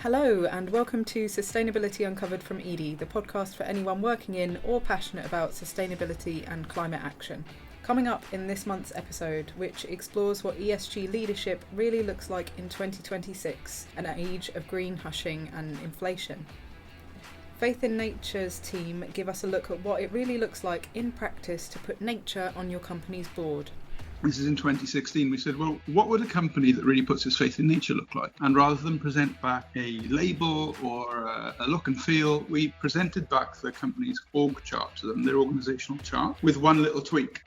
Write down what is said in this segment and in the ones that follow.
Hello and welcome to Sustainability Uncovered from Edie, the podcast for anyone working in or passionate about sustainability and climate action. Coming up in this month's episode, which explores what ESG leadership really looks like in 2026, an age of green hushing and inflation. Faith in Nature's team give us a look at what it really looks like in practice to put nature on your company's board. This is in 2016. We said, well, what would a company that really puts its faith in nature look like? And rather than present back a label or a look and feel, we presented back the company's org chart to them, their organisational chart, with one little tweak.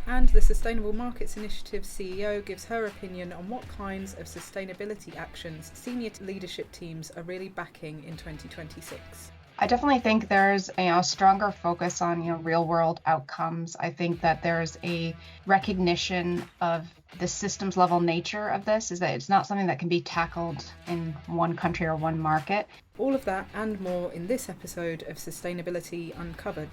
And the Sustainable Markets Initiative CEO gives her opinion on what kinds of sustainability actions senior leadership teams are really backing in 2026. I definitely think there's a stronger focus on real world outcomes. I think that there's a recognition of the systems level nature of this, is that it's not something that can be tackled in one country or one market. All of that and more in this episode of Sustainability Uncovered.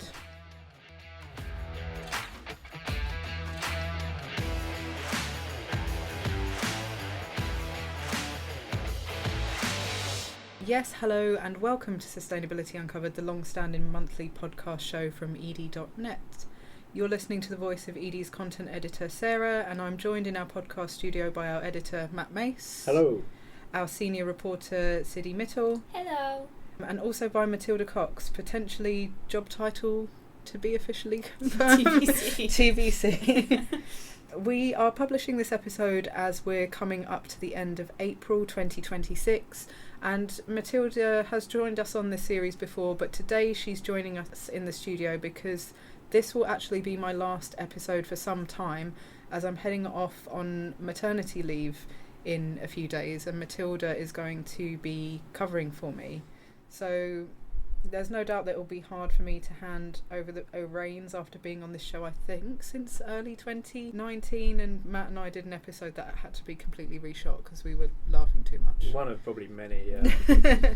Yes, hello and welcome to Sustainability Uncovered, the long-standing monthly podcast show from edie.net. You're listening to the voice of Edie's content editor Sarah, and I'm joined in our podcast studio by our editor Mace. Hello. Our senior reporter Sidhi Mittal. Hello. And also by Matilda Cox, potentially job title to be officially confirmed. TBC. We are publishing this episode as we're coming up to the end of April 2026, and Matilda has joined us on this series before, but today she's joining us in the studio because this will actually be my last episode for some time, as I'm heading off on maternity leave in a few days, and Matilda is going to be covering for me. So there's no doubt that it will be hard for me to hand over the reins after being on this show, I think, since early 2019, and Matt and I did an episode that had to be completely reshot because we were laughing too much. One of probably many, yeah.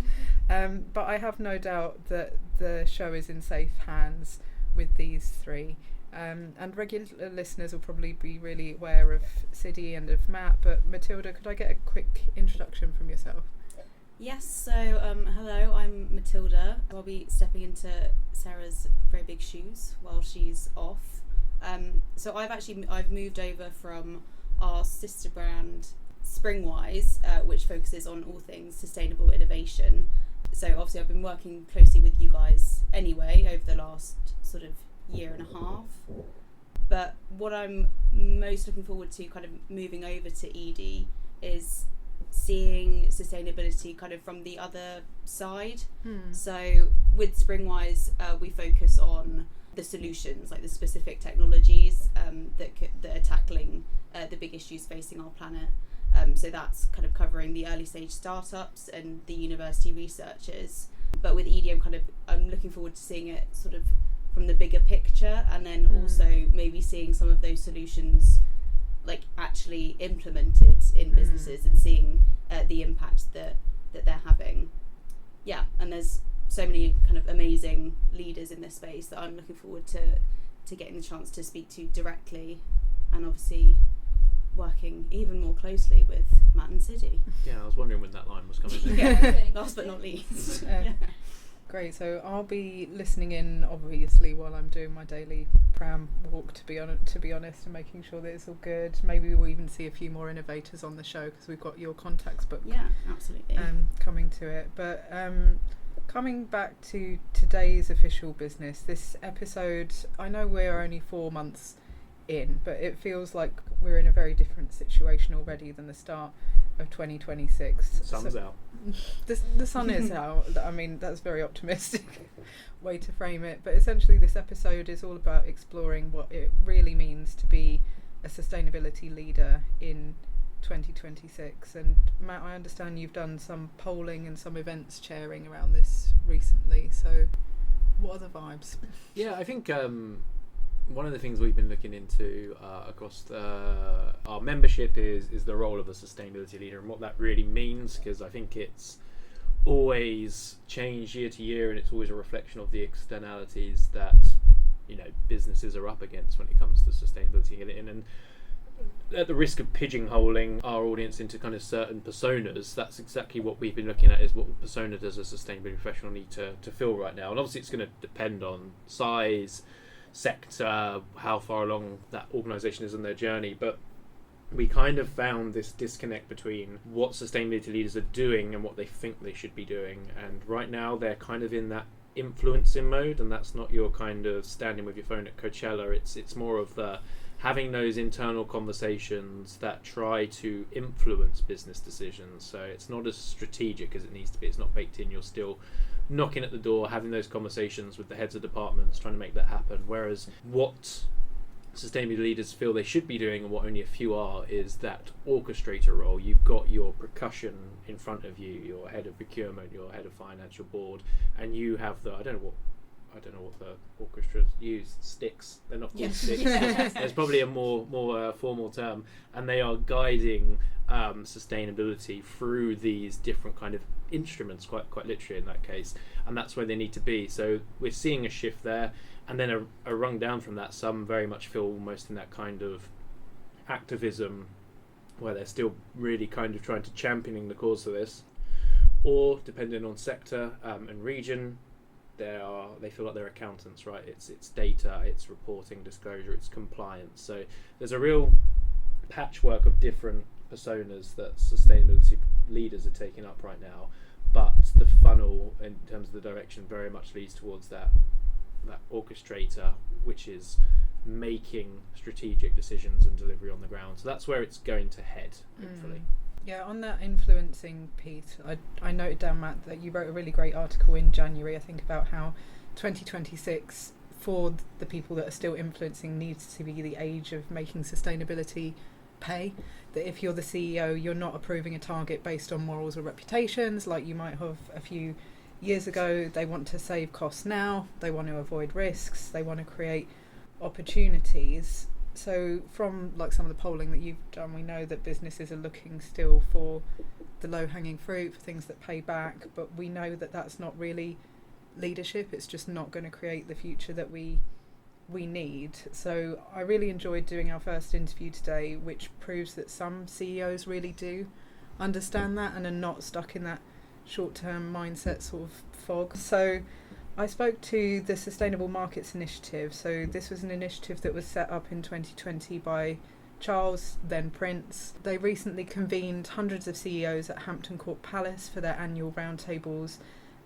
But I have no doubt that the show is in safe hands with these three. And regular listeners will probably be really aware of Sidhi and of Matt, but Matilda, could I get a quick introduction from yourself? Yes, so hello, I'm Matilda. I'll be stepping into Sarah's very big shoes while she's off. So I've moved over from our sister brand Springwise, which focuses on all things sustainable innovation. So obviously I've been working closely with you guys anyway over the last sort of year and a half. But what I'm most looking forward to kind of moving over to Edie is seeing sustainability kind of from the other side. So with Springwise, we focus on the solutions, like the specific technologies that are tackling the big issues facing our planet. So that's kind of covering the early stage startups and the university researchers. But with Edie, I'm looking forward to seeing it sort of from the bigger picture, and then also maybe seeing some of those solutions like actually implemented in businesses and seeing the impact that they're having. Yeah, and there's so many kind of amazing leaders in this space that I'm looking forward to getting the chance to speak to directly, and obviously working even more closely with Matt and Sidhi. Yeah, I was wondering when that line was coming in. Yeah, last but not least. Yeah. Great, so I'll be listening in obviously while I'm doing my daily pram walk, to be honest, and making sure that it's all good. Maybe we'll even see a few more innovators on the show because we've got your contacts book. Yeah, absolutely. Coming to it, but coming back to today's official business, this episode, I know we're only 4 months in, but it feels like we're in a very different situation already than the start of 2026. Sun's out. The sun is out. I mean, that's a very optimistic way to frame it. But essentially, this episode is all about exploring what it really means to be a sustainability leader in 2026. And Matt, I understand you've done some polling and some events chairing around this recently. So, what are the vibes? Yeah, I think one of the things we've been looking into across our membership is the role of a sustainability leader and what that really means, because I think it's always changed year to year, and it's always a reflection of the externalities that businesses are up against when it comes to sustainability. And at the risk of pigeonholing our audience into kind of certain personas, that's exactly what we've been looking at, is what persona does a sustainability professional need to fill right now. And obviously it's going to depend on size, sector, how far along that organisation is in their journey, but we kind of found this disconnect between what sustainability leaders are doing and what they think they should be doing. And right now they're kind of in that influencing mode, and that's not your kind of standing with your phone at Coachella. It's more of the having those internal conversations that try to influence business decisions. So it's not as strategic as it needs to be. It's not baked in. You're still knocking at the door, having those conversations with the heads of departments, trying to make that happen. Whereas what sustainability leaders feel they should be doing, and what only a few are, is that orchestrator role. You've got your percussion in front of you, your head of procurement, your head of finance, your board, and you have the, I don't know what the orchestras use, sticks. They're not called sticks. There's probably a more formal term, and they are guiding sustainability through these different kind of instruments, quite literally in that case, and that's where they need to be. So we're seeing a shift there, and then a rung down from that, some very much feel almost in that kind of activism where they're still really kind of trying to championing the cause of this, or depending on sector and region, they feel like they're accountants, right? It's data, it's reporting, disclosure, it's compliance. So there's a real patchwork of different personas that sustainability leaders are taking up right now, but the funnel in terms of the direction very much leads towards that orchestrator, which is making strategic decisions and delivery on the ground. So that's where it's going to head, hopefully. Yeah, on that influencing piece, I noted down, Matt, that you wrote a really great article in January, I think, about how 2026, for the people that are still influencing, needs to be the age of making sustainability pay. That if you're the CEO, you're not approving a target based on morals or reputations like you might have a few years ago. They want to save costs now, they want to avoid risks, they want to create opportunities. So from like some of the polling that you've done, we know that businesses are looking still for the low-hanging fruit, for things that pay back, but we know that that's not really leadership. It's just not going to create the future that we need. So I really enjoyed doing our first interview today, which proves that some CEOs really do understand that and are not stuck in that short-term mindset sort of fog. So I spoke to the Sustainable Markets Initiative. So this was an initiative that was set up in 2020 by Charles, then Prince. They recently convened hundreds of CEOs at Hampton Court Palace for their annual roundtables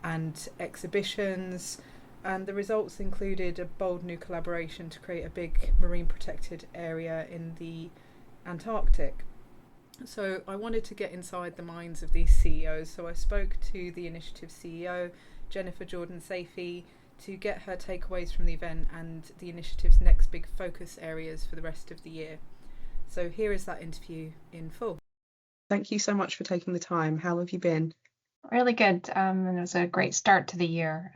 and exhibitions. And the results included a bold new collaboration to create a big marine protected area in the Antarctic. So I wanted to get inside the minds of these CEOs. So I spoke to the initiative CEO, Jennifer Jordan Saifi, to get her takeaways from the event and the initiative's next big focus areas for the rest of the year. So here is that interview in full. Thank you so much for taking the time. How have you been? Really good. And it was a great start to the year.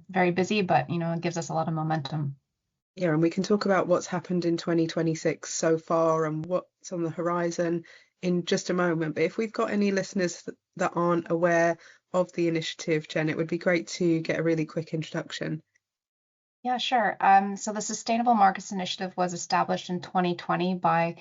Very busy, but it gives us a lot of momentum. Yeah, and we can talk about what's happened in 2026 so far and what's on the horizon in just a moment. But if we've got any listeners that aren't aware of the initiative, Jen, it would be great to get a really quick introduction. Yeah, sure. So the Sustainable Markets Initiative was established in 2020 by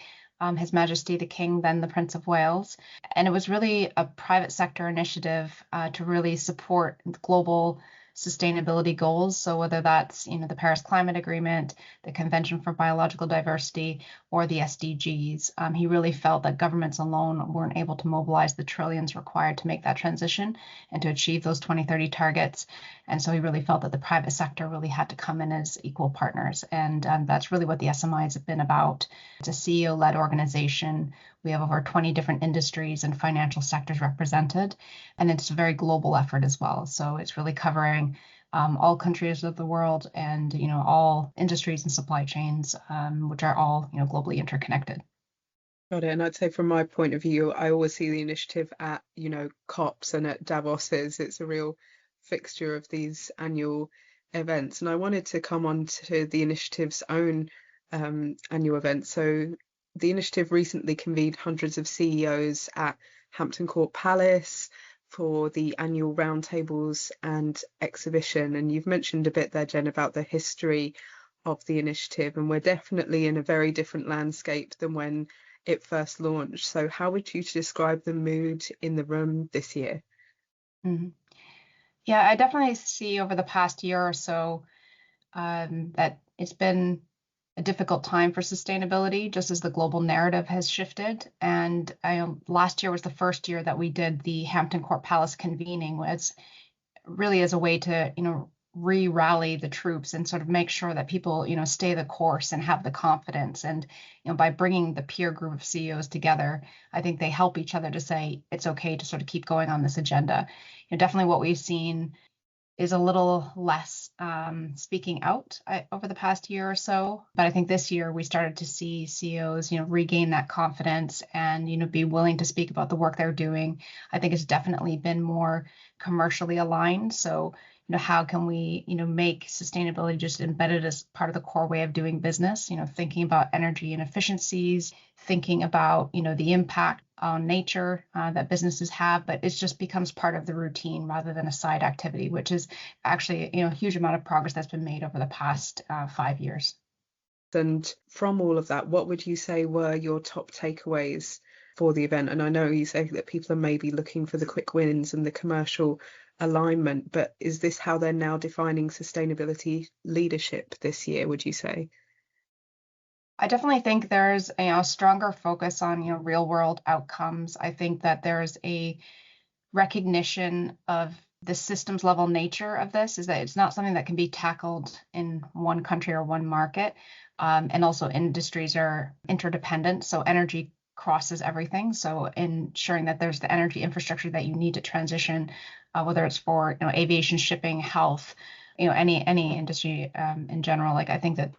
His Majesty the King, then the Prince of Wales. And it was really a private sector initiative to really support global sustainability goals. So whether that's the Paris Climate Agreement, the Convention for Biological Diversity, or the SDGs, he really felt that governments alone weren't able to mobilize the trillions required to make that transition and to achieve those 2030 targets. And so he really felt that the private sector really had to come in as equal partners. And that's really what the SMIs have been about. It's a CEO-led organization. We have over 20 different industries and financial sectors represented, and it's a very global effort as well. So it's really covering all countries of the world and all industries and supply chains, which are all globally interconnected. Got it. And I'd say from my point of view, I always see the initiative at COPs and at Davos's. It's a real fixture of these annual events. And I wanted to come on to the initiative's own annual event. So the initiative recently convened hundreds of CEOs at Hampton Court Palace for the annual roundtables and exhibition. And you've mentioned a bit there, Jen, about the history of the initiative. And we're definitely in a very different landscape than when it first launched. So how would you describe the mood in the room this year? Mhm. Yeah, I definitely see over the past year or so that it's been a difficult time for sustainability, just as the global narrative has shifted. And last year was the first year that we did the Hampton Court Palace convening, was really as a way to, re-rally the troops and sort of make sure that people, stay the course and have the confidence. And, by bringing the peer group of CEOs together, I think they help each other to say it's okay to sort of keep going on this agenda. Definitely what we've seen is a little less speaking out over the past year or so. But I think this year we started to see CEOs, regain that confidence and, be willing to speak about the work they're doing. I think it's definitely been more commercially aligned. So, how can we, make sustainability just embedded as part of the core way of doing business, thinking about energy and efficiencies, thinking about, the impact on nature that businesses have, but it just becomes part of the routine rather than a side activity, which is actually, a huge amount of progress that's been made over the past 5 years. And from all of that, what would you say were your top takeaways for the event? And I know you say that people are maybe looking for the quick wins and the commercial alignment, but is this how they're now defining sustainability leadership this year, would you say? I definitely think there's a stronger focus on, real world outcomes. I think that there's a recognition of the systems level nature of this, is that it's not something that can be tackled in one country or one market. And also industries are interdependent. So energy crosses everything. So ensuring that there's the energy infrastructure that you need to transition, whether it's for, aviation, shipping, health, any industry in general. Like, I think that,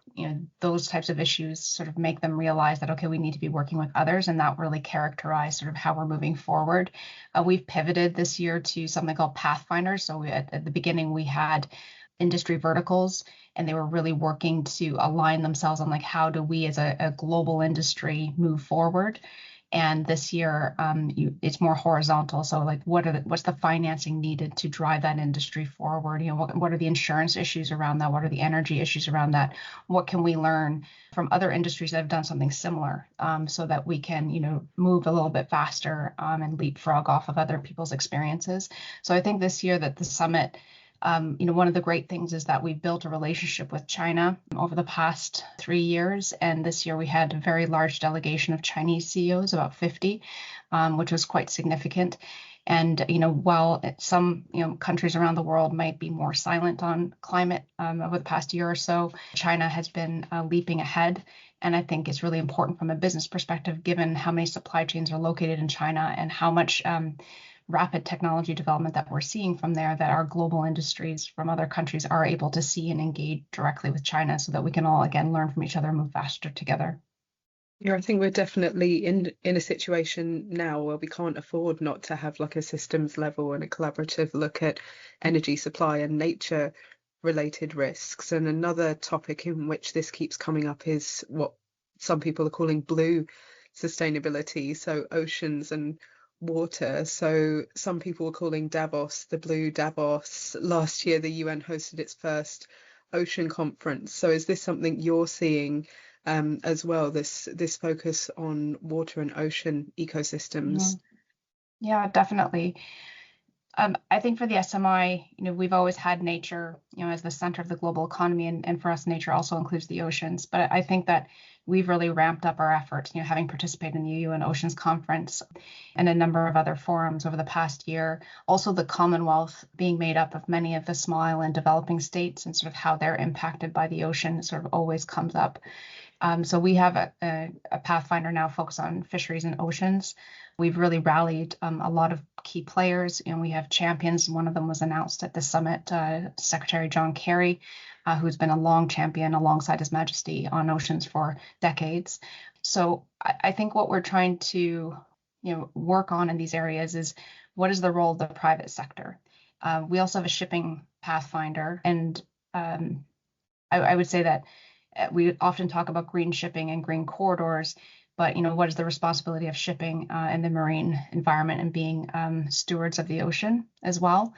those types of issues sort of make them realize that, okay, we need to be working with others, and that really characterize sort of how we're moving forward. We've pivoted this year to something called Pathfinders. So at the beginning, we had industry verticals, and they were really working to align themselves on, like, how do we as a global industry move forward. And this year, it's more horizontal. So, like, what's the financing needed to drive that industry forward? What are the insurance issues around that? What are the energy issues around that? What can we learn from other industries that have done something similar, so that we can, move a little bit faster and leapfrog off of other people's experiences. So I think this year that the summit, one of the great things is that we've built a relationship with China over the past 3 years. And this year we had a very large delegation of Chinese CEOs, about 50, which was quite significant. And, while some, countries around the world might be more silent on climate over the past year or so, China has been leaping ahead. And I think it's really important from a business perspective, given how many supply chains are located in China and how much rapid technology development that we're seeing from there, that our global industries from other countries are able to see and engage directly with China, so that we can all, again, learn from each other and move faster together. Yeah, I think we're definitely in a situation now where we can't afford not to have like a systems level and a collaborative look at energy supply and nature related risks. And another topic in which this keeps coming up is what some people are calling blue sustainability, so oceans and water. So some people are calling Davos the blue Davos. Last year the UN hosted its first ocean conference. So is this something you're seeing as well, this focus on water and ocean ecosystems? Yeah, definitely. I think for the SMI, we've always had nature, as the center of the global economy, and for us, nature also includes the oceans. But I think that we've really ramped up our efforts, having participated in the UN Oceans Conference and a number of other forums over the past year. Also, the Commonwealth being made up of many of the small island developing states, and sort of how they're impacted by the ocean sort of always comes up. So we have a Pathfinder now focused on fisheries and oceans. We've really rallied a lot of key players, and we have champions. One of them was announced at the summit, Secretary John Kerry, who's been a long champion alongside His Majesty on oceans for decades. So I think what we're trying to work on in these areas is, what is the role of the private sector? We also have a shipping Pathfinder, and I would say that we often talk about green shipping and green corridors, but what is the responsibility of shipping and the marine environment and being stewards of the ocean as well.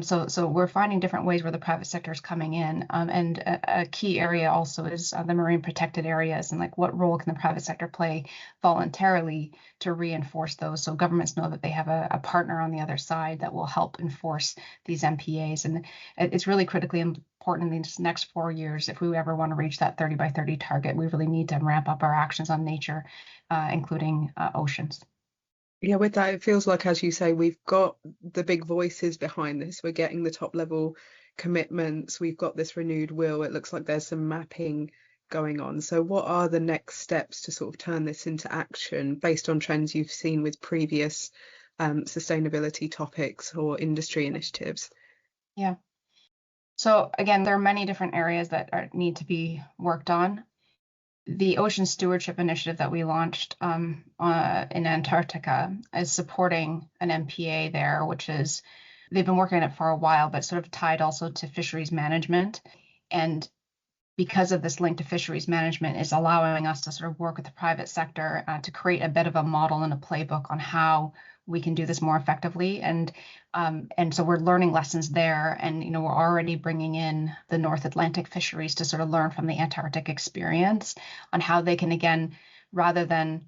So we're finding different ways where the private sector is coming in, and a key area also is the marine protected areas, and like what role can the private sector play voluntarily to reinforce those, so governments know that they have a partner on the other side that will help enforce these MPAs. And it's really critically important in these next 4 years. If we ever want to reach that 30 by 30 target, we really need to ramp up our actions on nature, including oceans. Yeah, with that, it feels like, as you say, we've got the big voices behind this. We're getting the top level commitments. We've got this renewed will. It looks like there's some mapping going on. So what are the next steps to sort of turn this into action based on trends you've seen with previous sustainability topics or industry initiatives? Yeah. So again, there are many different areas that need to be worked on. The Ocean Stewardship Initiative that we launched in Antarctica is supporting an MPA there, which is, they've been working on it for a while, but sort of tied also to fisheries management. And because of this link to fisheries management, is allowing us to sort of work with the private sector to create a bit of a model and a playbook on how we can do this more effectively. And so we're learning lessons there, and we're already bringing in the North Atlantic fisheries to sort of learn from the Antarctic experience on how they can, again, rather than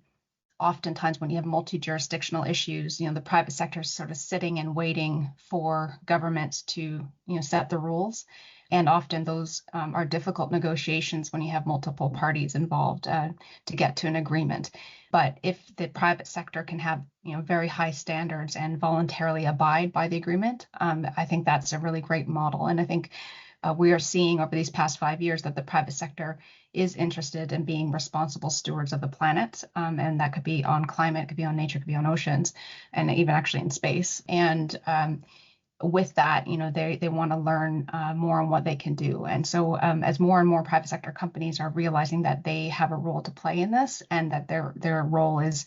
oftentimes when you have multi-jurisdictional issues, the private sector is sort of sitting and waiting for governments to set the rules. And often those are difficult negotiations when you have multiple parties involved to get to an agreement. But if the private sector can have very high standards and voluntarily abide by the agreement, I think that's a really great model. And I think we are seeing over these past 5 years that the private sector is interested in being responsible stewards of the planet. And that could be on climate, it could be on nature, it could be on oceans, and even actually in space. And with that, they want to learn more on what they can do. And so as more and more private sector companies are realizing that they have a role to play in this, and that their role is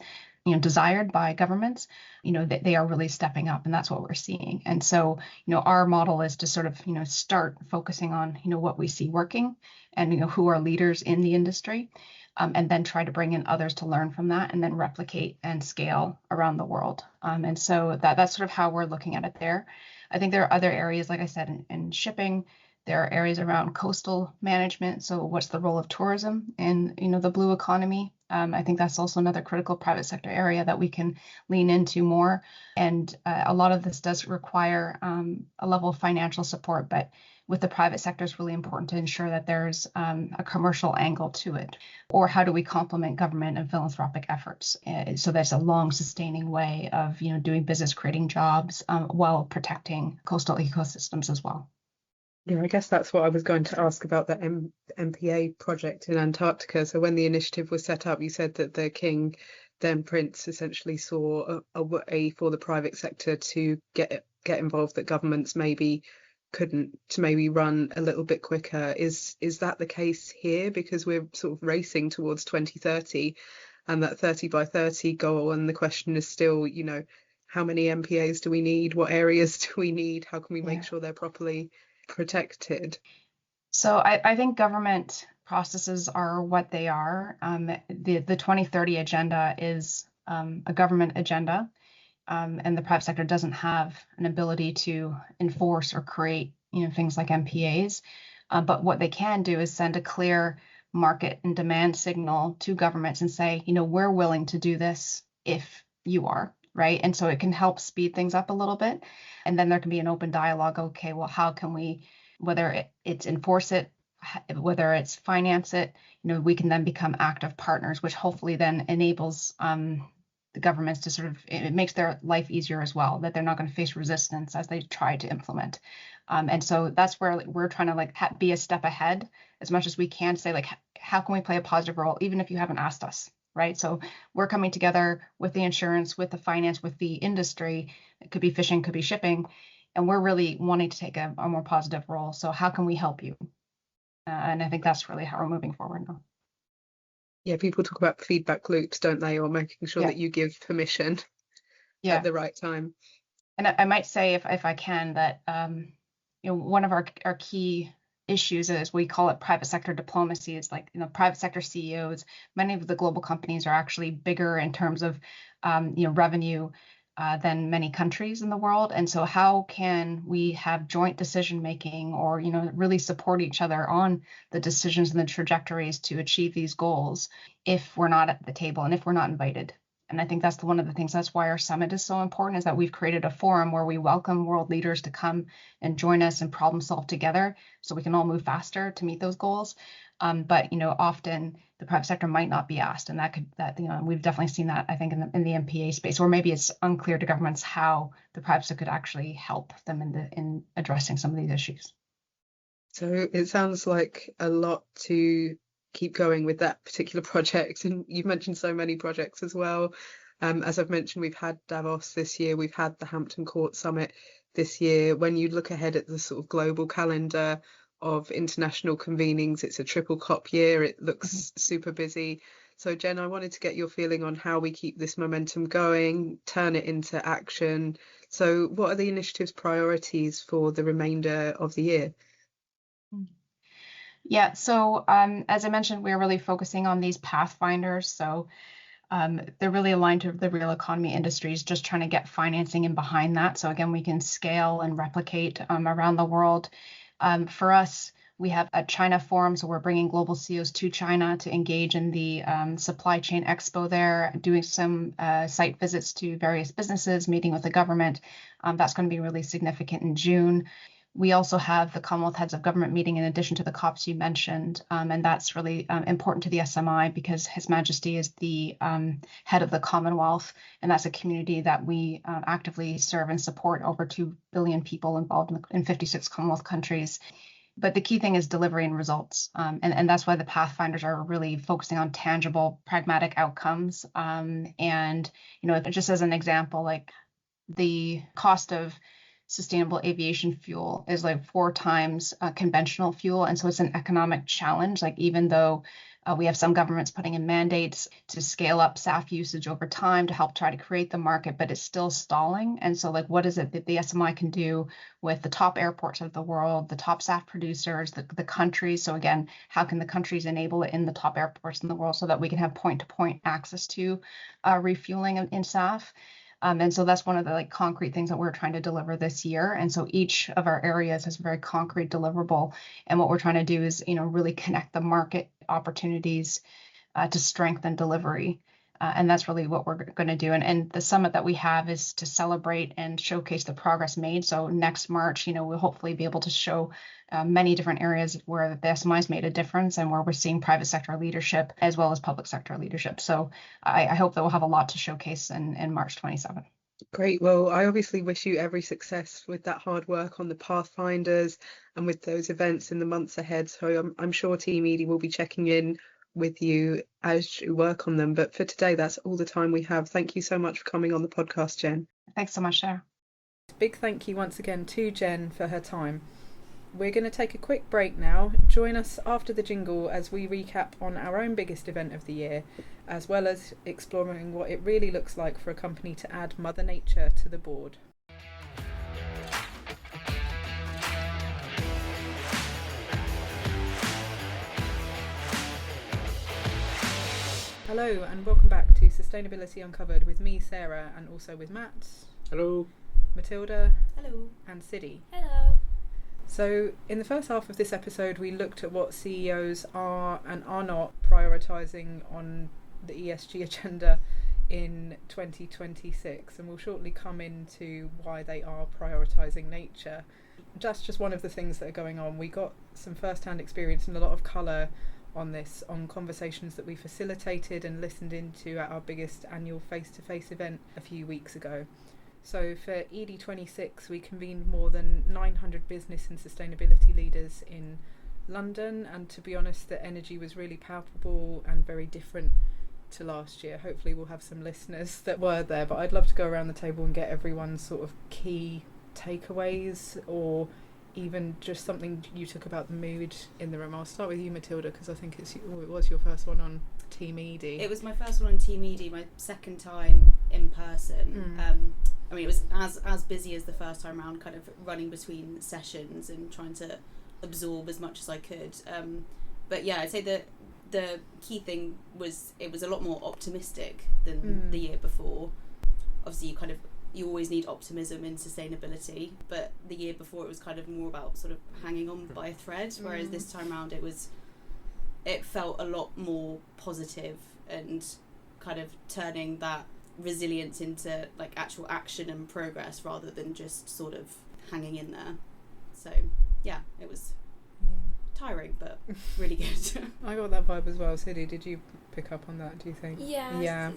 desired by governments, they are really stepping up, and that's what we're seeing. And so our model is to sort of start focusing on what we see working, and who are leaders in the industry, and then try to bring in others to learn from that, and then replicate and scale around the world. And so that's sort of how we're looking at it there. I think there are other areas, like I said, in shipping. There are areas around coastal management. So what's the role of tourism in the blue economy? I think that's also another critical private sector area that we can lean into more. And a lot of this does require a level of financial support, but with the private sector, it's really important to ensure that there's a commercial angle to it. Or how do we complement government and philanthropic efforts? So that's a long sustaining way of doing business, creating jobs, while protecting coastal ecosystems as well. Yeah, I guess that's what I was going to ask about the MPA project in Antarctica. So when the initiative was set up, you said that the king, then prince, essentially saw a way for the private sector to get involved that governments maybe couldn't, to maybe run a little bit quicker. Is that the case here? Because we're sort of racing towards 2030 and that 30 by 30 goal, and the question is still, how many MPAs do we need? What areas do we need? How can we make sure they're properly protected? So I think government processes are what they are. The 2030 agenda is a government agenda, and the private sector doesn't have an ability to enforce or create things like MPAs. But what they can do is send a clear market and demand signal to governments and say, we're willing to do this if you are, right? And so it can help speed things up a little bit. And then there can be an open dialogue. Okay, well, how can we, whether it's enforce it, whether it's finance it, we can then become active partners, which hopefully then enables the governments to sort of, it makes their life easier as well, that they're not going to face resistance as they try to implement. And so that's where we're trying to be a step ahead as much as we can, say how can we play a positive role, even if you haven't asked us, right? So we're coming together with the insurance, with the finance, with the industry. It could be fishing, could be shipping, and we're really wanting to take a more positive role. So how can we help you? And I think that's really how we're moving forward now. Yeah, people talk about feedback loops, don't they, or making sure that you give permission at the right time. And I might say, if I can, that one of our key issues, as we call it, private sector diplomacy. It's like, private sector CEOs, many of the global companies are actually bigger in terms of, revenue than many countries in the world. And so how can we have joint decision making, or, really support each other on the decisions and the trajectories to achieve these goals if we're not at the table and if we're not invited? And I think that's one of the things, that's why our summit is so important, is that we've created a forum where we welcome world leaders to come and join us and problem solve together so we can all move faster to meet those goals. But often the private sector might not be asked, and we've definitely seen that, I think, in the MPA space, or maybe it's unclear to governments how the private sector could actually help them in addressing some of these issues. So it sounds like a lot to keep going with that particular project, and you've mentioned so many projects as well. As I've mentioned, we've had Davos this year, we've had the Hampton Court Summit this year. When you look ahead at the sort of global calendar of international convenings, it's a triple COP year. It looks super busy. So Jen, I wanted to get your feeling on how we keep this momentum going, turn it into action. So what are the initiative's priorities for the remainder of the year? Yeah, so as I mentioned, we're really focusing on these pathfinders. So they're really aligned to the real economy industries, just trying to get financing in behind that. So again, we can scale and replicate around the world. For us, we have a China forum, so we're bringing global CEOs to China to engage in the supply chain expo there, doing some site visits to various businesses, meeting with the government. That's going to be really significant in June. We also have the Commonwealth Heads of Government meeting in addition to the COPs you mentioned, and that's really important to the SMI because His Majesty is the head of the Commonwealth, and that's a community that we actively serve and support, over 2 billion people involved in 56 Commonwealth countries. But the key thing is delivery and results, and that's why the Pathfinders are really focusing on tangible, pragmatic outcomes. And just as an example, like the cost of sustainable aviation fuel is like 4 times conventional fuel. And so it's an economic challenge. Like even though we have some governments putting in mandates to scale up SAF usage over time to help try to create the market, but it's still stalling. And so like, what is it that the SMI can do with the top airports of the world, the top SAF producers, the countries? So again, how can the countries enable it in the top airports in the world so that we can have point-to-point access to refueling in SAF? And so that's one of the concrete things that we're trying to deliver this year. And so each of our areas has a very concrete deliverable. And what we're trying to do is, really connect the market opportunities to strengthen delivery. And that's really what we're going to do. And the summit that we have is to celebrate and showcase the progress made. So next March, we'll hopefully be able to show many different areas where the SMI's made a difference and where we're seeing private sector leadership as well as public sector leadership. So I hope that we'll have a lot to showcase in March 27. Great. Well, I obviously wish you every success with that hard work on the Pathfinders and with those events in the months ahead. So I'm sure Team Edie will be checking in with you as you work on them. But for today, that's all the time we have. Thank you so much for coming on the podcast, Jen. Thanks so much, Sarah. Big thank you once again to Jen for her time. We're going to take a quick break now. Join us after the jingle as we recap on our own biggest event of the year, as well as exploring what it really looks like for a company to add Mother Nature to the board. Hello and welcome back to Sustainability Uncovered with me, Sarah, and also with Matt. Hello. Matilda. Hello. And Sidhi. Hello. So in the first half of this episode, we looked at what CEOs are and are not prioritising on the ESG agenda in 2026, and we'll shortly come into why they are prioritising nature. That's just one of the things that are going on. We got some first-hand experience and a lot of colour on this on conversations that we facilitated and listened into at our biggest annual face-to-face event a few weeks ago. So for ED26, we convened more than 900 business and sustainability leaders in London, and to be honest, the energy was really palpable and very different to last year. Hopefully we'll have some listeners that were there, but I'd love to go around the table and get everyone's sort of key takeaways, or even just something you took about the mood in the room. I'll start with you, Matilda, because I think it was your first one on Team Edie. It was my first one on Team Edie, my second time in person. I mean, it was as busy as the first time around, kind of running between sessions and trying to absorb as much as I could. But yeah, I'd say that the key thing was it was a lot more optimistic than the year before. Obviously, you always need optimism in sustainability, but the year before it was kind of more about sort of hanging on by a thread, whereas this time around it felt a lot more positive and kind of turning that resilience into like actual action and progress rather than just sort of hanging in there. So yeah, it was tiring but really good. I got that vibe as well. Sidhi, did you pick up on that, do you think? Yeah.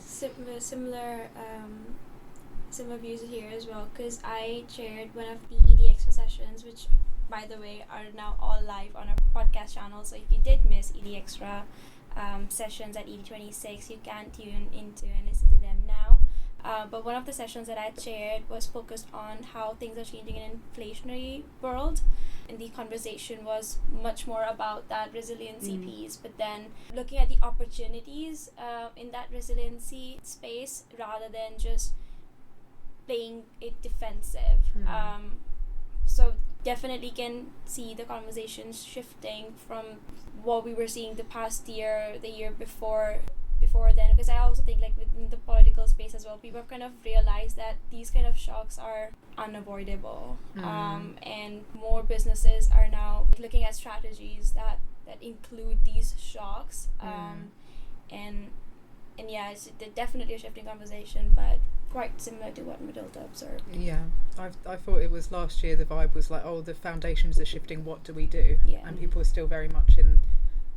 Similar views here as well, because I chaired one of the ED Extra sessions, which by the way are now all live on our podcast channel, so if you did miss ED Extra sessions at ED26, you can tune into and listen to them now. But one of the sessions that I chaired was focused on how things are changing in an inflationary world, and the conversation was much more about that resiliency piece, but then looking at the opportunities in that resiliency space rather than just playing it defensive. So definitely can see the conversations shifting from what we were seeing the past year, the year before then, because I also think like within the political space as well, people have kind of realized that these kind of shocks are unavoidable, and more businesses are now looking at strategies that include these shocks, and yeah, it's definitely a shifting conversation, but quite similar to what Matilda observed. Yeah, I thought it was last year the vibe was like, oh, the foundations are shifting, what do we do? And people are still very much in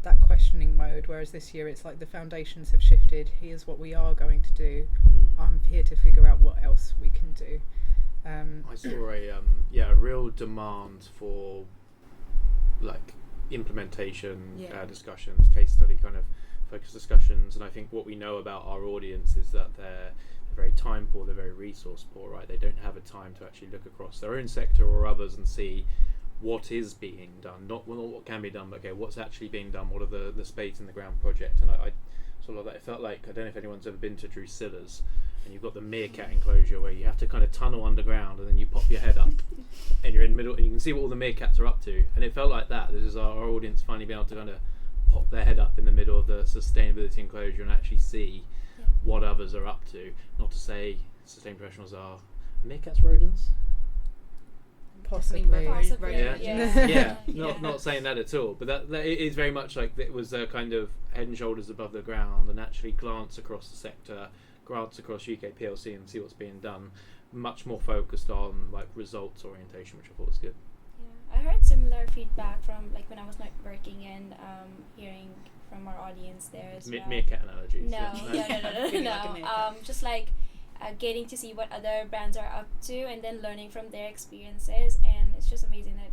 that questioning mode, whereas this year it's like the foundations have shifted, here's what we are going to do, I'm here to figure out what else we can do. I saw a real demand for like implementation discussions, case study kind of focused discussions, and I think what we know about our audience is that they're very time poor, they're very resource poor, right? They don't have a time to actually look across their own sector or others and see what is being done, not what can be done, but okay, what's actually being done, what are the spades in the ground project. And I sort of that, it felt like, I don't know if anyone's ever been to Drusilla's, and you've got the meerkat enclosure where you have to kind of tunnel underground and then you pop your head up and you're in the middle and you can see what all the meerkats are up to, and it felt like that. This is our audience finally being able to kind of pop their head up in the middle of the sustainability enclosure and actually see what others are up to. Not to say sustain professionals are meerkats rodents. Possibly. Not saying that at all, but that it is very much like it was a kind of head and shoulders above the ground, and actually glance across the sector, glance across UK PLC and see what's being done, much more focused on like results orientation, which I thought was good. I heard similar feedback from like when I was not working and hearing from our audience there as well. Meerkat analogies. No. Just like getting to see what other brands are up to and then learning from their experiences, and it's just amazing that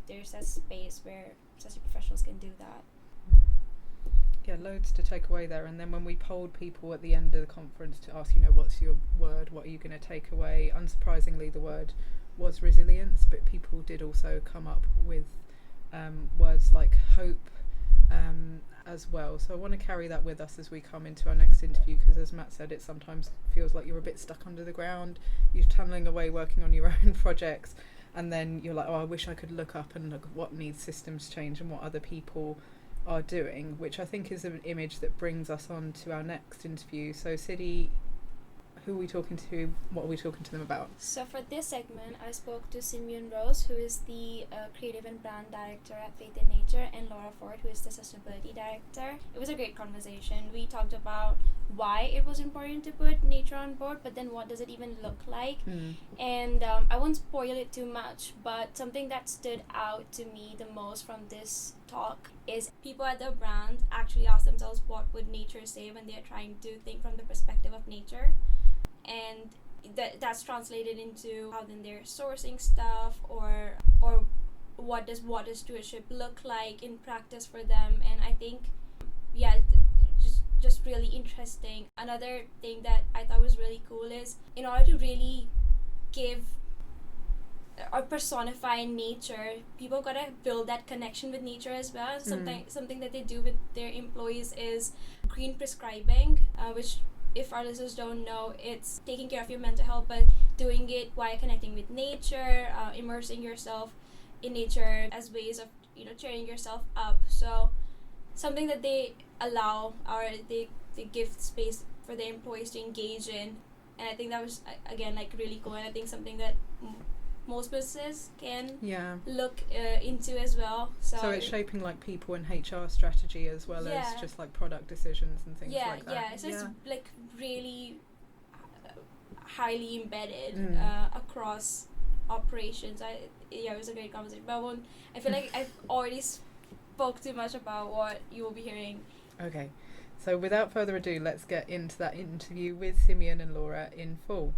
there's a space where such professionals can do that. Yeah, loads to take away there. And then when we polled people at the end of the conference to ask, what's your word, what are you going to take away, unsurprisingly the word was resilience, but people did also come up with words like hope as well. So I want to carry that with us as we come into our next interview, because as Matt said, it sometimes feels like you're a bit stuck under the ground, you're tunneling away working on your own projects, and then you're like, oh, I wish I could look up and look at what needs systems change and what other people are doing, which I think is an image that brings us on to our next interview. So Sidhi, who are we talking to? What are we talking to them about? So for this segment, I spoke to Simeon Rose, who is the Creative and Brand Director at Faith in Nature, and Laura Ford, who is the Sustainability Director. It was a great conversation. We talked about why it was important to put nature on board, but then what does it even look like? And I won't spoil it too much, but something that stood out to me the most from this talk is people at the brand actually ask themselves, what would nature say when they're trying to think from the perspective of nature? And that's translated into how then they're sourcing stuff, or what does water stewardship look like in practice for them. And I think just really interesting. Another thing that I thought was really cool is, in order to really give or personify nature, people gotta build that connection with nature as well. Something that they do with their employees is green prescribing, which, if our listeners don't know, it's taking care of your mental health, but doing it while connecting with nature, immersing yourself in nature as ways of cheering yourself up. So something that they allow, or they give space for their employees to engage in. And I think that was, again, like really cool. And I think something that most businesses can look into as well. So it's shaping like people and HR strategy as well as just like product decisions and things like that. So it's like really highly embedded across operations. It was a great conversation, but I feel like I've already spoke too much about what you will be hearing. Okay, so without further ado, let's get into that interview with Simeon and Laura in full.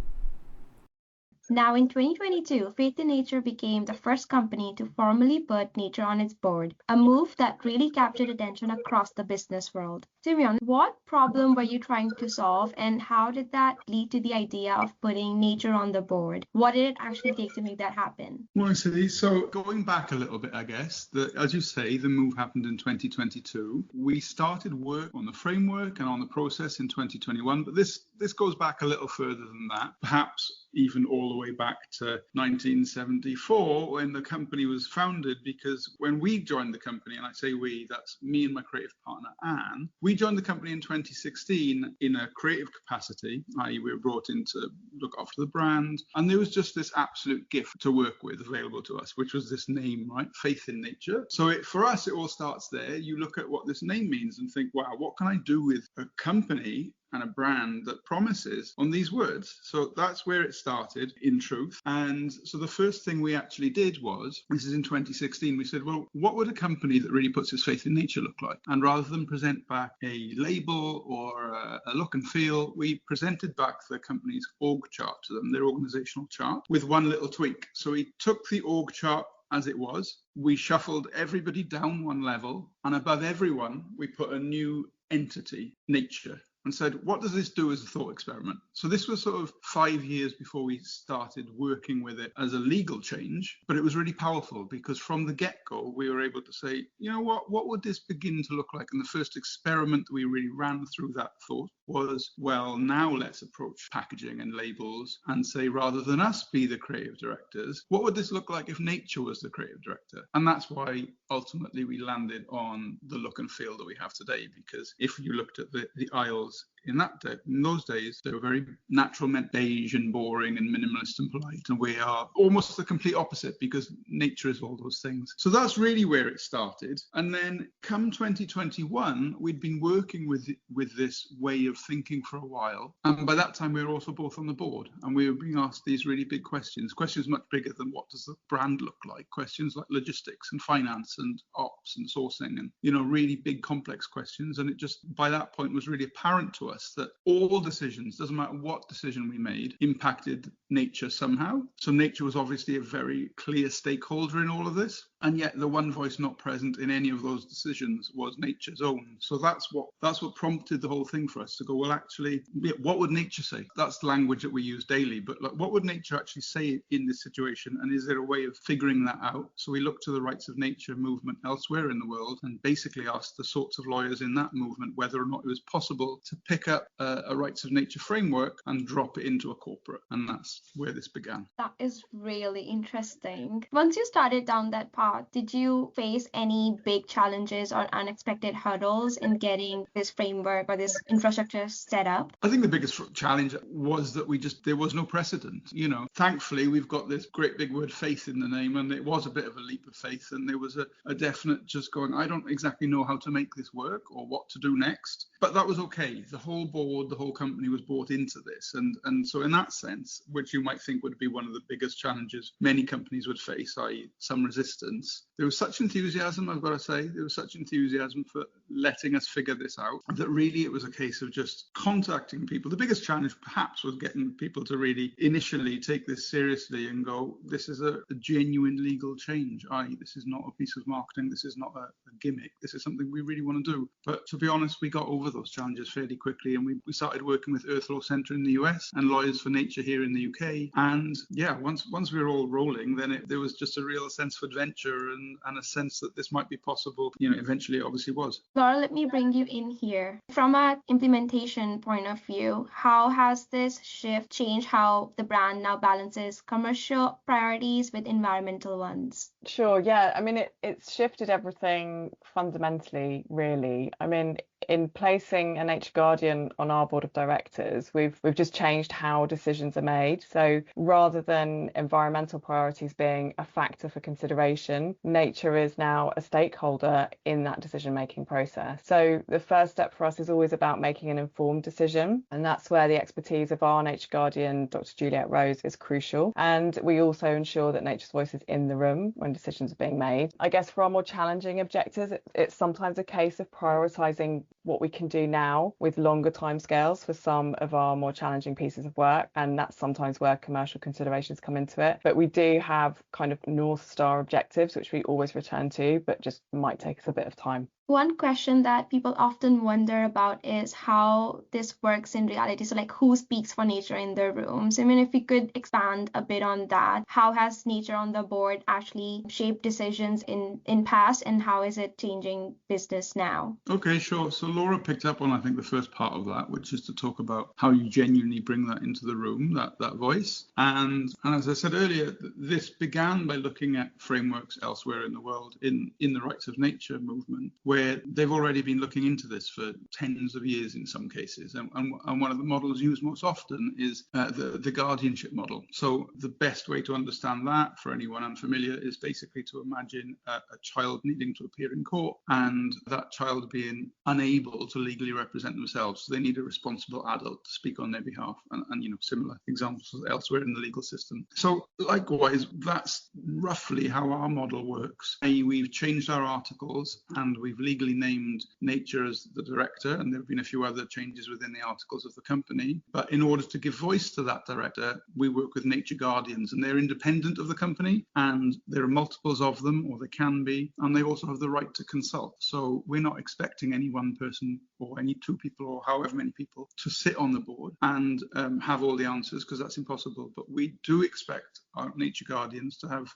Now in 2022, Faith in Nature became the first company to formally put nature on its board, a move that really captured attention across the business world. Simeon, what problem were you trying to solve, and how did that lead to the idea of putting nature on the board? What did it actually take to make that happen? Well, Sidhi, so going back a little bit, I guess, as you say, the move happened in 2022. We started work on the framework and on the process in 2021, but this goes back a little further than that, perhaps even all the way back to 1974 when the company was founded, because when we joined the company, and I say we, that's me and my creative partner, Anne, we joined the company in 2016 in a creative capacity, i.e. we were brought in to look after the brand, and there was just this absolute gift to work with available to us, which was this name, right? Faith in Nature. So for us, it all starts there. You look at what this name means and think, wow, what can I do with a company and a brand that promises on these words? So that's where it started, in truth. And so the first thing we actually did was, this is in 2016, we said, well, what would a company that really puts its faith in nature look like? And rather than present back a label or a look and feel, we presented back the company's org chart to them, their organizational chart, with one little tweak. So we took the org chart as it was, we shuffled everybody down one level, and above everyone, we put a new entity, nature, and said, what does this do as a thought experiment? So this was sort of 5 years before we started working with it as a legal change, but it was really powerful because from the get-go, we were able to say, you know what would this begin to look like? And the first experiment that we really ran through that thought was, well, now let's approach packaging and labels and say, rather than us be the creative directors, what would this look like if nature was the creative director? And that's why ultimately we landed on the look and feel that we have today, because if you looked at the aisles in those days, they were very natural, meant beige and boring and minimalist and polite. And we are almost the complete opposite because nature is all those things. So that's really where it started. And then come 2021, we'd been working with this way of thinking for a while. And by that time, we were also both on the board and we were being asked these really big questions much bigger than what does the brand look like? Questions like logistics and finance and ops and sourcing and, really big complex questions. And it just, by that point, was really apparent to us that all decisions, doesn't matter what decision we made, impacted nature somehow. So nature was obviously a very clear stakeholder in all of this. And yet the one voice not present in any of those decisions was nature's own. So that's what prompted the whole thing for us to go, well, actually, what would nature say? That's the language that we use daily. But what would nature actually say in this situation? And is there a way of figuring that out? So we looked to the rights of nature movement elsewhere in the world and basically asked the sorts of lawyers in that movement whether or not it was possible to pick up a rights of nature framework and drop it into a corporate. And that's where this began. That is really interesting. Once you started down that path, did you face any big challenges or unexpected hurdles in getting this framework or this infrastructure set up? I think the biggest challenge was that there was no precedent. Thankfully, we've got this great big word faith in the name, and it was a bit of a leap of faith. And there was a definite just going, I don't exactly know how to make this work or what to do next. But that was okay. The whole board, the whole company was bought into this. And so in that sense, which you might think would be one of the biggest challenges many companies would face, i.e. some resistance, there was such enthusiasm, I've got to say, there was such enthusiasm for letting us figure this out, that really it was a case of just contacting people. The biggest challenge perhaps was getting people to really initially take this seriously and go, this is a genuine legal change, i.e. this is not a piece of marketing, this is not a gimmick, this is something we really want to do. But to be honest, we got over those challenges fairly quickly, and we started working with Earth Law Centre in the US and Lawyers for Nature here in the UK. And yeah, once we were all rolling, then there was just a real sense of adventure nature and a sense that this might be possible. Eventually it obviously was. Laura, let me bring you in here. From an implementation point of view, how has this shift changed how the brand now balances commercial priorities with environmental ones? Sure, yeah. I mean, it's shifted everything fundamentally, really. I mean, in placing a nature guardian on our board of directors, we've just changed how decisions are made. So rather than environmental priorities being a factor for consideration, nature is now a stakeholder in that decision-making process. So the first step for us is always about making an informed decision, and that's where the expertise of our nature guardian, Dr. Juliette Rose, is crucial. And we also ensure that nature's voice is in the room when decisions are being made. I guess for our more challenging objectives, it's sometimes a case of prioritising what we can do now with longer timescales for some of our more challenging pieces of work, and that's sometimes where commercial considerations come into it. But we do have kind of North Star objectives, which we always return to, but just might take us a bit of time. One question that people often wonder about is how this works in reality. So like, who speaks for nature in the rooms? I mean, if we could expand a bit on that, how has nature on the board actually shaped decisions in past, and how is it changing business now? Okay, sure. So Laura picked up on, I think, the first part of that, which is to talk about how you genuinely bring that into the room, that voice. And as I said earlier, this began by looking at frameworks elsewhere in the world in the rights of nature movement, where they've already been looking into this for tens of years in some cases. And one of the models used most often is the guardianship model. So the best way to understand that for anyone unfamiliar is basically to imagine a child needing to appear in court and that child being unable to legally represent themselves. So they need a responsible adult to speak on their behalf, and similar examples elsewhere in the legal system. So likewise, that's roughly how our model works. We've changed our articles and we've legally named nature as the director, and there have been a few other changes within the articles of the company. But in order to give voice to that director, we work with nature guardians, and they're independent of the company, and there are multiples of them, or there can be, and they also have the right to consult. So we're not expecting any one person or any two people or however many people to sit on the board and have all the answers, because that's impossible. But we do expect our nature guardians to have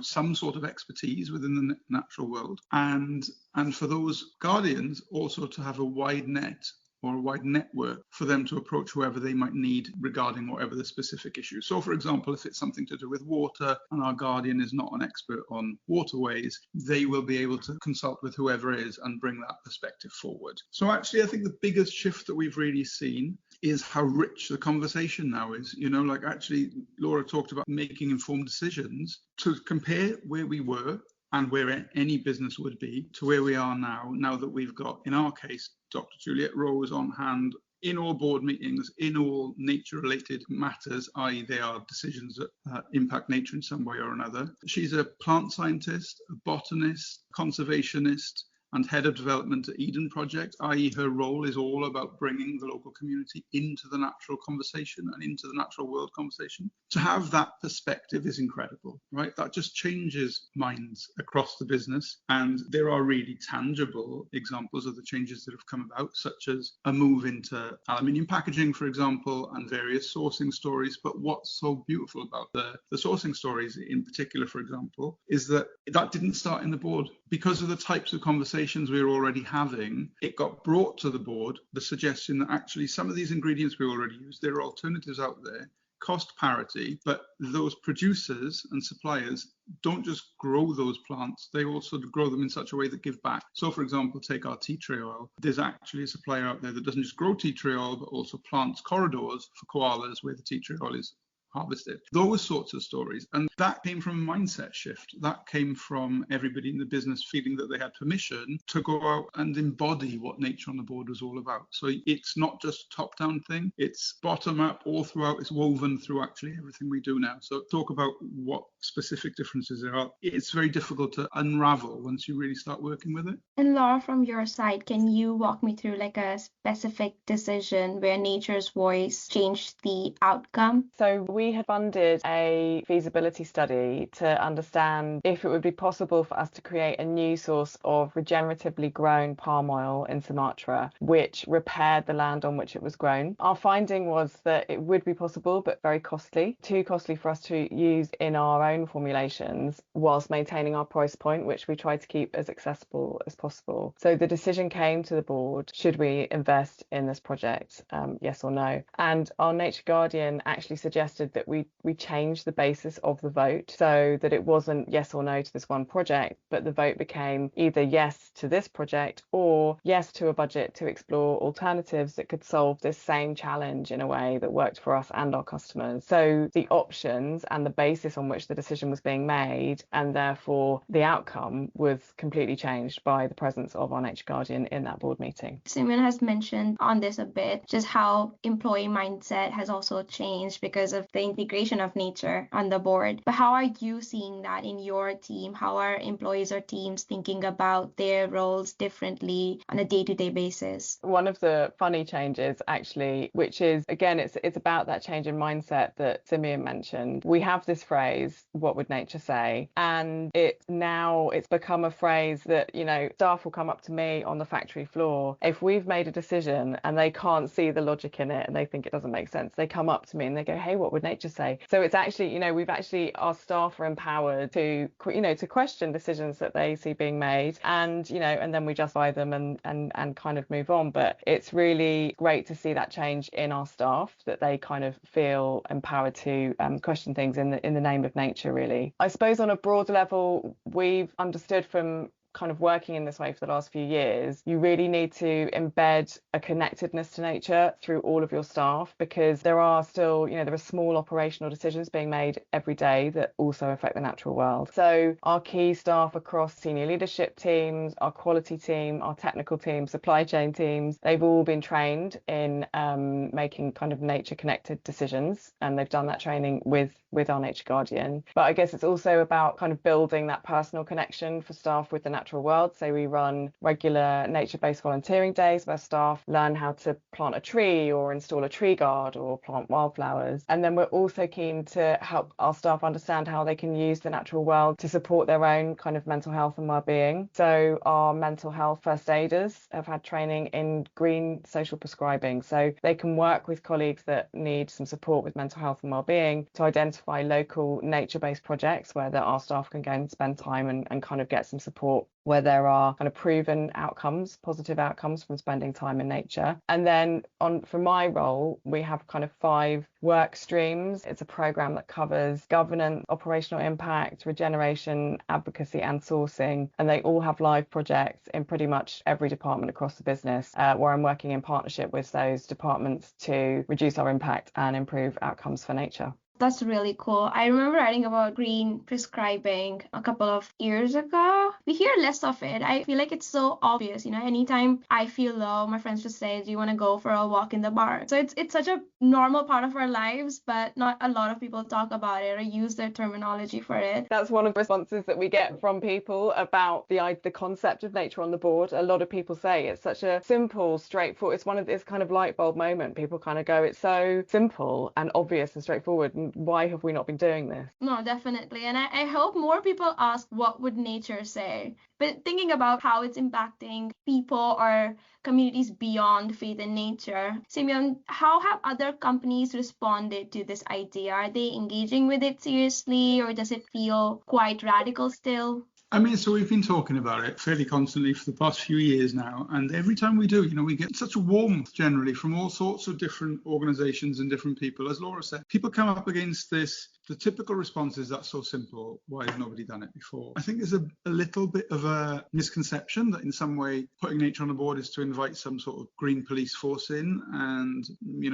some sort of expertise within the natural world, and for those guardians also to have a wide net or a wide network for them to approach whoever they might need regarding whatever the specific issue. So, for example, if it's something to do with water and our guardian is not an expert on waterways, they will be able to consult with whoever is and bring that perspective forward. So actually, I think the biggest shift that we've really seen is how rich the conversation now is. Actually, Laura talked about making informed decisions to compare where we were and where any business would be to where we are now that we've got, in our case, Dr. Juliette Rose on hand in all board meetings, in all nature-related matters, i.e. they are decisions that impact nature in some way or another. She's a plant scientist, a botanist, conservationist, and head of development at Eden Project, i.e. her role is all about bringing the local community into the natural conversation and into the natural world conversation. To have that perspective is incredible, right? That just changes minds across the business. And there are really tangible examples of the changes that have come about, such as a move into aluminium packaging, for example, and various sourcing stories. But what's so beautiful about the sourcing stories in particular, for example, is that didn't start in the board. Because of the types of conversations we were already having, it got brought to the board, the suggestion that actually some of these ingredients we already use, there are alternatives out there, cost parity, but those producers and suppliers don't just grow those plants, they also grow them in such a way that give back. So for example, take our tea tree oil. There's actually a supplier out there that doesn't just grow tea tree oil, but also plants corridors for koalas where the tea tree oil is harvested. Those sorts of stories. And that came from a mindset shift. That came from everybody in the business feeling that they had permission to go out and embody what nature on the board was all about. So it's not just a top-down thing, it's bottom-up all throughout. It's woven through actually everything we do now. So talk about what specific differences there are. It's very difficult to unravel once you really start working with it. And Laura, from your side, can you walk me through like a specific decision where nature's voice changed the outcome? So we had funded a feasibility study to understand if it would be possible for us to create a new source of regeneratively grown palm oil in Sumatra, which repaired the land on which it was grown. Our finding was that it would be possible, but very costly, too costly for us to use in our own formulations, whilst maintaining our price point, which we tried to keep as accessible as possible. So the decision came to the board, should we invest in this project, yes or no? And our Nature Guardian actually suggested that we change the basis of the vote so that it wasn't yes or no to this one project, but the vote became either yes to this project or yes to a budget to explore alternatives that could solve this same challenge in a way that worked for us and our customers. So the options and the basis on which the decision was being made, and therefore the outcome, was completely changed by the presence of our Nature Guardian in that board meeting. Simeon has mentioned on this a bit, just how employee mindset has also changed because of the integration of nature on the board. But how are you seeing that in your team? How are employees or teams thinking about their roles differently on a day-to-day basis? One of the funny changes, actually, which is, again, it's about that change in mindset that Simeon mentioned. We have this phrase, what would nature say? And it's become a phrase that, staff will come up to me on the factory floor. If we've made a decision and they can't see the logic in it and they think it doesn't make sense, they come up to me and they go, hey, what would nature say? So it's actually, our staff are empowered to question decisions that they see being made, and then we justify them and kind of move on. But it's really great to see that change in our staff, that they kind of feel empowered to question things in the name of nature, really. I suppose on a broad level, we've understood from kind of working in this way for the last few years, you really need to embed a connectedness to nature through all of your staff, because there are still, there are small operational decisions being made every day that also affect the natural world. So our key staff across senior leadership teams, our quality team, our technical team, supply chain teams, they've all been trained in making kind of nature connected decisions, and they've done that training with our Nature Guardian. But I guess it's also about kind of building that personal connection for staff with the natural world. So we run regular nature-based volunteering days where staff learn how to plant a tree or install a tree guard or plant wildflowers. And then we're also keen to help our staff understand how they can use the natural world to support their own kind of mental health and well-being. So our mental health first aiders have had training in green social prescribing. So they can work with colleagues that need some support with mental health and well-being to identify local nature-based projects where our staff can go and spend time and kind of get some support where there are kind of proven outcomes, positive outcomes from spending time in nature. And then for my role, we have kind of 5 work streams. It's a program that covers governance, operational impact, regeneration, advocacy and sourcing. And they all have live projects in pretty much every department across the business, where I'm working in partnership with those departments to reduce our impact and improve outcomes for nature. That's really cool. I remember writing about green prescribing a couple of years ago. We hear less of it. I feel like it's so obvious. Anytime I feel low, my friends just say, do you want to go for a walk in the park? So it's such a normal part of our lives, but not a lot of people talk about it or use their terminology for it. That's one of the responses that we get from people about the concept of nature on the board. A lot of people say it's such a simple, straightforward, it's kind of light bulb moment. People kind of go, it's so simple and obvious and straightforward. Why have we not been doing this? No, definitely. And I hope more people ask, what would nature say? But thinking about how it's impacting people or communities beyond faith in nature, Simeon, how have other companies responded to this idea? Are they engaging with it seriously, or does it feel quite radical still? So we've been talking about it fairly constantly for the past few years now, and every time we do, we get such a warmth generally from all sorts of different organisations and different people. As Laura said, people come up against this. The typical response is, that's so simple, why has nobody done it before? I think there's a little bit of a misconception that in some way putting nature on the board is to invite some sort of green police force in and,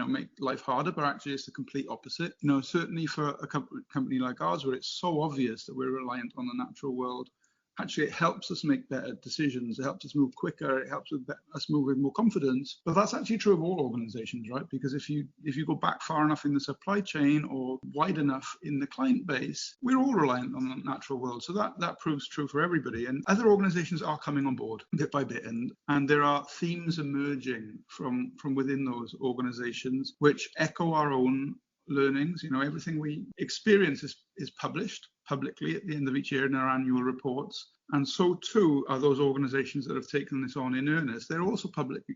make life harder, but actually it's the complete opposite. Certainly for a company like ours, where it's so obvious that we're reliant on the natural world, actually it helps us make better decisions. It helps us move quicker. It helps us move with more confidence. But that's actually true of all organizations, right? Because if you go back far enough in the supply chain or wide enough in the client base, we're all reliant on the natural world. So that proves true for everybody. And other organizations are coming on board bit by bit. And there are themes emerging from within those organizations which echo our own learnings. Everything we experience is published publicly at the end of each year in our annual reports. And so too are those organizations that have taken this on in earnest. They're also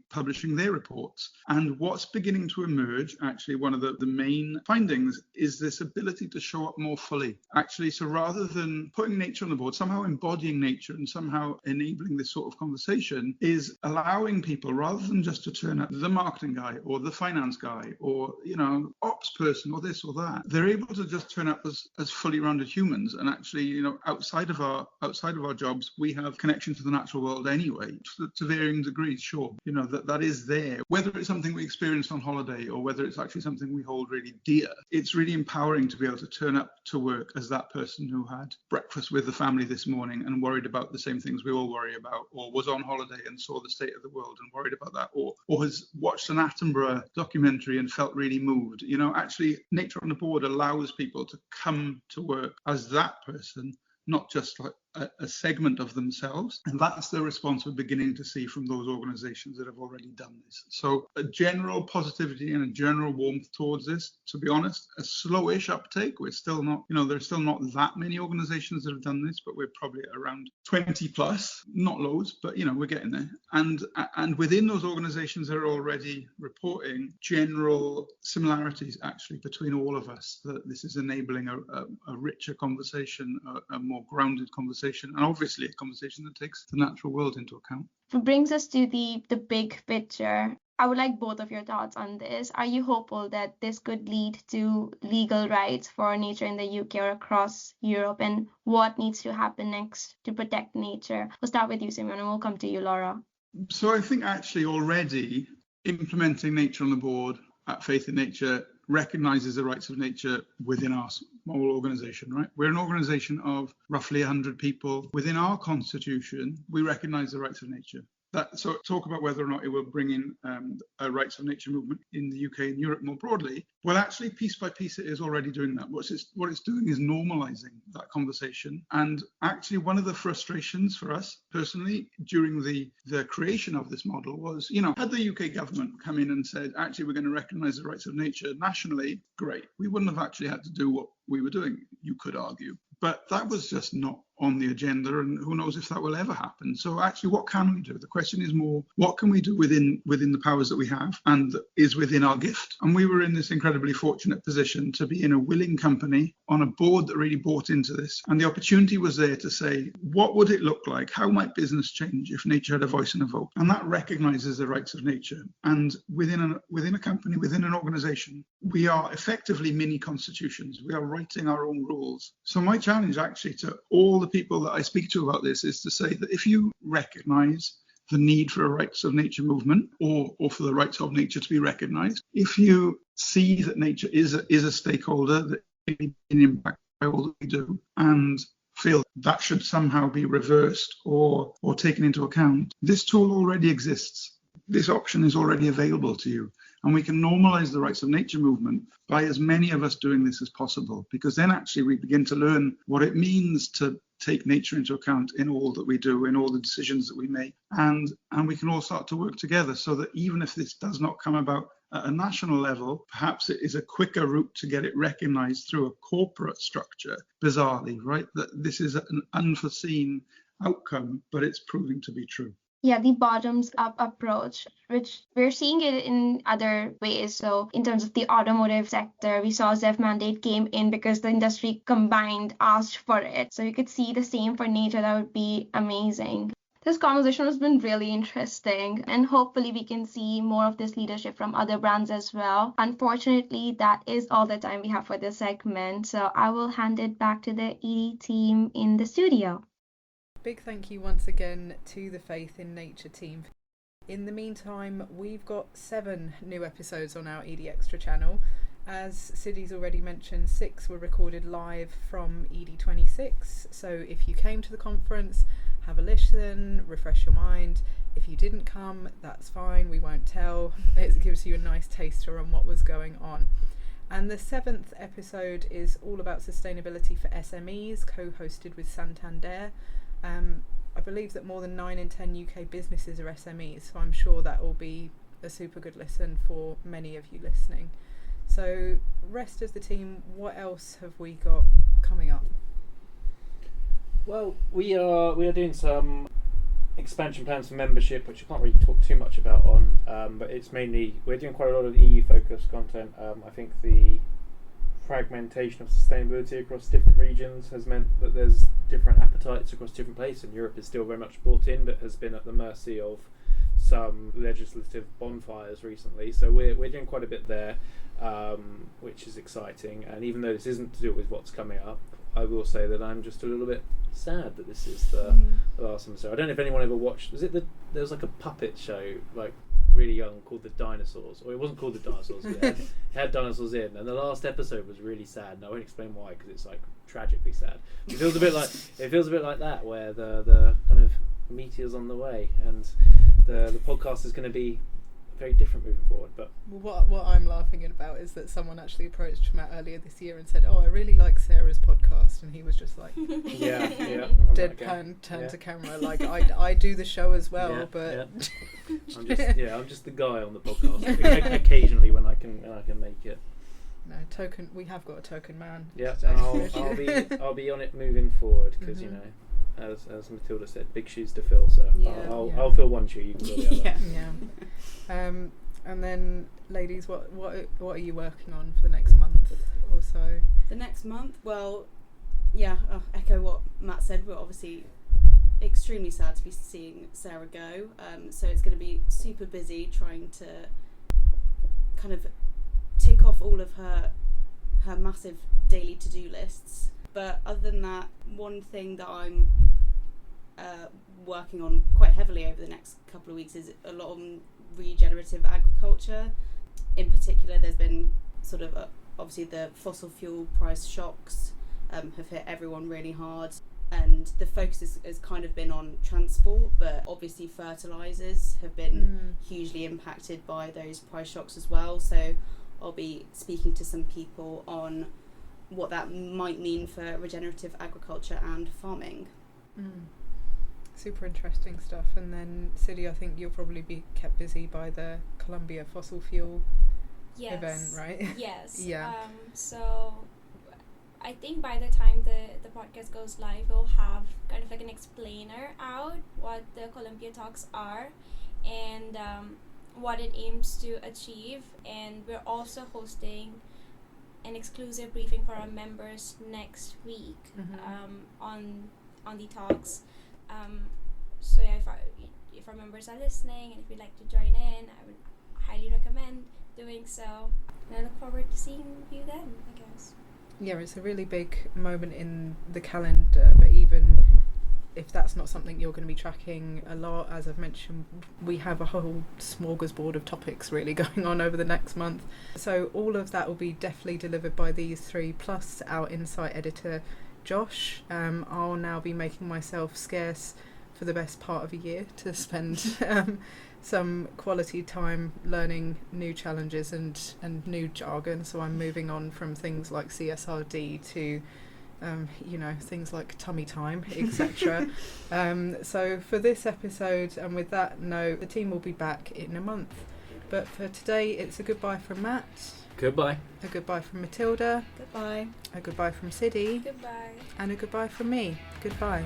publishing their reports. And what's beginning to emerge, actually, one of the main findings is this ability to show up more fully. Actually, so rather than putting nature on the board, somehow embodying nature and somehow enabling this sort of conversation is allowing people, rather than just to turn up the marketing guy or the finance guy or, ops person or this or that, they're able to just turn up as fully rounded humans. And actually, outside of our jobs, we have connection to the natural world anyway, to varying degrees, sure. That is there. Whether it's something we experienced on holiday or whether it's actually something we hold really dear, it's really empowering to be able to turn up to work as that person who had breakfast with the family this morning and worried about the same things we all worry about, or was on holiday and saw the state of the world and worried about that, or has watched an Attenborough documentary and felt really moved. Actually, nature on the board allows people to come to work as that person, not just like a segment of themselves. And that's the response we're beginning to see from those organizations that have already done this. So a general positivity and a general warmth towards this, to be honest, a slowish uptake. We're still not, there's still not that many organizations that have done this, but we're probably at around 20 plus, not loads, but we're getting there. And within those organizations that are already reporting general similarities actually between all of us, that this is enabling a richer conversation, a more grounded conversation, and obviously a conversation that takes the natural world into account. It brings us to the big picture. I would like both of your thoughts on this. Are you hopeful that this could lead to legal rights for nature in the UK or across Europe? And what needs to happen next to protect nature? We'll start with you, Simeon, and we'll come to you, Laura. So I think actually already implementing nature on the board at Faith in Nature recognises the rights of nature within our small organisation, right? We're an organisation of roughly 100 people. Within our constitution, we recognise the rights of nature. So talk about whether or not it will bring in a rights of nature movement in the UK and Europe more broadly. Well, actually, piece by piece, it is already doing that. What it's doing is normalising that conversation. And actually, one of the frustrations for us personally during the creation of this model was, had the UK government come in and said, actually, we're going to recognise the rights of nature nationally, great. We wouldn't have actually had to do what we were doing, you could argue. But that was just not on the agenda, and who knows if that will ever happen. So actually, what can we do? The question is more, what can we do within the powers that we have and that is within our gift? And we were in this incredibly fortunate position to be in a willing company on a board that really bought into this. And the opportunity was there to say, what would it look like? How might business change if nature had a voice and a vote? And that recognizes the rights of nature. And within a company, within an organization, we are effectively mini constitutions. We are writing our own rules. So my challenge actually to all the people that I speak to about this is to say that if you recognize the need for a rights of nature movement or for the rights of nature to be recognized, if you see that nature is a stakeholder that can impact by all that we do and feel that should somehow be reversed or taken into account, this tool already exists. This option is already available to you. And we can normalize the rights of nature movement by as many of us doing this as possible, because then actually we begin to learn what it means to take nature into account in all that we do, in all the decisions that we make. And we can all start to work together so that even if this does not come about at a national level, perhaps it is a quicker route to get it recognized through a corporate structure, bizarrely, right? That this is an unforeseen outcome, but it's proving to be true. Yeah, the bottoms up approach, which we're seeing it in other ways. So in terms of the automotive sector, we saw ZEV mandate came in because the industry combined asked for it. So you could see the same for nature. That would be amazing. This conversation has been really interesting, and hopefully we can see more of this leadership from other brands as well. Unfortunately, that is all the time we have for this segment. So I will hand it back to the Edie team in the studio. Big thank you once again to the Faith in Nature team. In the meantime, we've got 7 new episodes on our Edie Extra channel. As Sidhi's already mentioned, 6 were recorded live from Edie 26. So if you came to the conference, have a listen, refresh your mind. If you didn't come, that's fine, we won't tell. It gives you a nice taster on what was going on. And the 7th episode is all about sustainability for SMEs, co-hosted with Santander. I believe that more than 9 in 10 UK businesses are SMEs, so I'm sure that will be a super good listen for many of you listening. So rest of the team, what else have we got coming up? Well, we are doing some expansion plans for membership, which I can't really talk too much about on, but it's mainly, we're doing quite a lot of EU focused content. I think the fragmentation of sustainability across different regions has meant that there's different appetites across different places, and Europe is still very much bought in, but has been at the mercy of some legislative bonfires recently. So we're doing quite a bit there, which is exciting. And even though this isn't to do with what's coming up, I will say that I'm just a little bit sad that this is the last one. So I don't know if anyone ever watched, there was like a puppet show, like really young, called The Dinosaurs, or it wasn't called The Dinosaurs, but it had dinosaurs in, and the last episode was really sad, and I won't explain why, because it's like tragically sad. It feels a bit like that, where the kind of meteor's on the way, and the podcast is going to be very different moving forward. But what I'm laughing about is that someone actually approached Matt earlier this year and said, "Oh, I really like Sarah's podcast," and he was just like, yeah, deadpan, turn to camera, like I do the show as well, but I'm just the guy on the podcast occasionally when I can make it. No, token. We have got a token man. Yeah, I'll be on it moving forward, because you know, as Matilda said, big shoes to fill. So I'll fill one shoe. You can fill the other. Yeah. And then, ladies, what are you working on for the next month or so? The next month, well, I'll echo what Matt said. We're obviously extremely sad to be seeing Sarah go. So it's going to be super busy trying to kind of tick off all of her massive daily to-do lists. But other than that, one thing that I'm working on quite heavily over the next couple of weeks is a lot of regenerative agriculture. In particular, there's been sort of obviously the fossil fuel price shocks have hit everyone really hard, and the focus has kind of been on transport, but obviously fertilizers have been hugely impacted by those price shocks as well. So I'll be speaking to some people on what that might mean for regenerative agriculture and farming. Super interesting stuff. And then, Sidhi, I think you'll probably be kept busy by the Colombia fossil fuel event, right? Yes. Yeah. So I think by the time the podcast goes live, we'll have kind of like an explainer out what the Colombia talks are and what it aims to achieve. And we're also hosting an exclusive briefing for our members next week on the talks. So yeah, if our members are listening and if you'd like to join in, I would highly recommend doing so. And I look forward to seeing you then, I guess. Yeah, it's a really big moment in the calendar, but even if that's not something you're going to be tracking a lot, as I've mentioned, we have a whole smorgasbord of topics really going on over the next month. So all of that will be definitely delivered by these three, plus our insight editor, Josh. I'll now be making myself scarce for the best part of a year to spend some quality time learning new challenges and new jargon. So I'm moving on from things like CSRD to things like tummy time, etc. So for this episode, and with that note, the team will be back in a month. But for today, it's a goodbye from Matt. Goodbye. A goodbye from Matilda. Goodbye. A goodbye from Sidhi. Goodbye. And a goodbye from me. Goodbye.